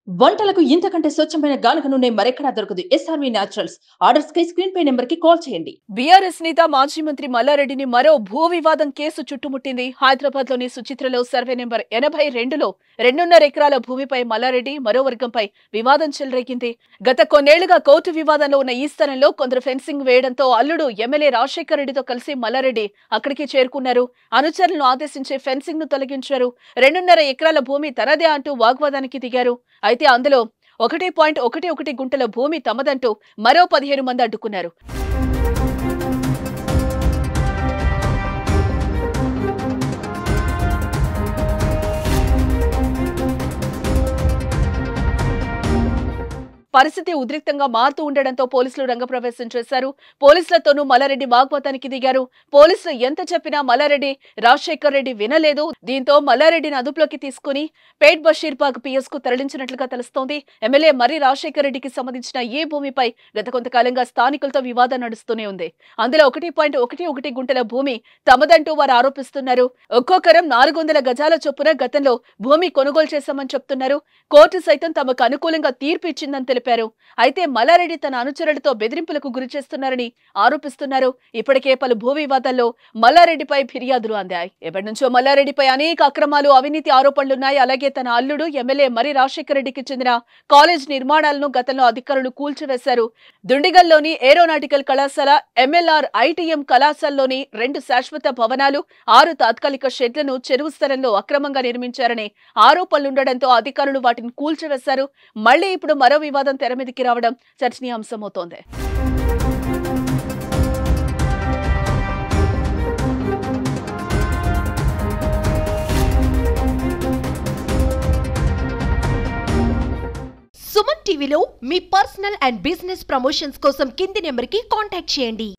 వంటలకు ఇంతకంటే స్వచ్ఛమైన గానుగ నూనె మరెక్కడా దొరకదు. SRV naturals. ఆర్డర్స్ కై స్క్రీన్ పై నెంబర్ కి కాల్ చేయండి. బీఆర్ఎస్ నేత మాజీ మంత్రి మల్లారెడ్డిని మరో భూ వివాదం కేసు చుట్టుముట్టింది. హైదరాబాద్ లోని సుచిత్రలో సర్వే నెంబర్ 82లో 2.5 ఎకరాల భూమిపై మల్లారెడ్డి మరో వర్గంపై వివాదం చెలరేగింది. గత కొన్నేళ్లుగా కోర్టు వివాదంలో ఉన్న ఈ స్థలంలో కొందరు ఫెన్సింగ్ వేయడంతో అల్లుడు ఎమ్మెల్యే రాజశేఖర్ రెడ్డితో కలిసి మల్లారెడ్డి అక్కడికి చేరుకున్నారు. అనుచరులను ఆదేశించి ఫెన్సింగ్ ను తొలగించారు. 2.5 ఎకరాల భూమి తనదే అంటూ వాగ్వాదానికి దిగారు. అయితే అందులో 1.11 గుంటల భూమి తమదంటూ మరో 15 మంది అడ్డుకున్నారు. పరిస్థితి ఉద్రిక్తంగా మారుతూ ఉండడంతో పోలీసులు రంగప్రవేశం చేశారు. పోలీసులతోనూ మల్లారెడ్డి వాగ్వాదానికి దిగారు. పోలీసులు ఎంత చెప్పినా మల్లారెడ్డి రాజశేఖర్ రెడ్డి వినలేదు. దీంతో మల్లారెడ్డిని అదుపులోకి తీసుకుని పేట్ బషీర్బాగ్ పిఎస్ కు తరలించినట్లుగా తెలుస్తోంది. ఎమ్మెల్యే మర్రి రాజశేఖర్ రెడ్డికి సంబంధించిన ఈ భూమిపై గత కొంతకాలంగా స్థానికులతో వివాదం నడుస్తూనే ఉంది. అందులో 1.11 గుంటల భూమి తమదంటూ వారు ఆరోపిస్తున్నారు. ఒక్కొక్కరం 400 గజాల చొప్పున గతంలో భూమి కొనుగోలు చేశామని చెప్తున్నారు. కోర్టు సైతం తమకు అనుకూలంగా తీర్పు ఇచ్చిందని తెలిపారు. అయితే మల్లారెడ్డి తన అనుచరులతో బెదిరింపులకు గురి చేస్తున్నారని ఆరోపిస్తున్నారు. ఇప్పటికే పలు భూ వివాదాల్లో మల్లారెడ్డిపై ఫిర్యాదులు అందాయి. ఎప్పటి నుంచో మల్లారెడ్డిపై అనేక అక్రమాలు, అవినీతి ఆరోపణలున్నాయి. అలాగే తన అల్లుడు ఎమ్మెల్యే మర్రి రాజశేఖర్ రెడ్డికి చెందిన కాలేజ్ నిర్మాణాలను గతంలో అధికారులు కూల్చివేశారు. దుండిగల్లోని ఏరోనాటికల్ కళాశాల, ఎంఎల్ఆర్ ఐటీఎం కళాశాలలోని 2 శాశ్వత భవనాలు, 6 తాత్కాలిక షెడ్లను చెరువు స్థలంలో అక్రమంగా నిర్మించారనే ఆరోపణలుండడంతో అధికారులు వాటిని కూల్చివేశారు. మళ్లీ ఇప్పుడు మరో వివాదం తెర మీదకి రావడం చర్చనీయాంశమవుతోంది. సుమన్ టీవీలో మీ పర్సనల్ అండ్ బిజినెస్ ప్రమోషన్స్ కోసం కింది నెంబర్కి కాంటాక్ట్ చేయండి.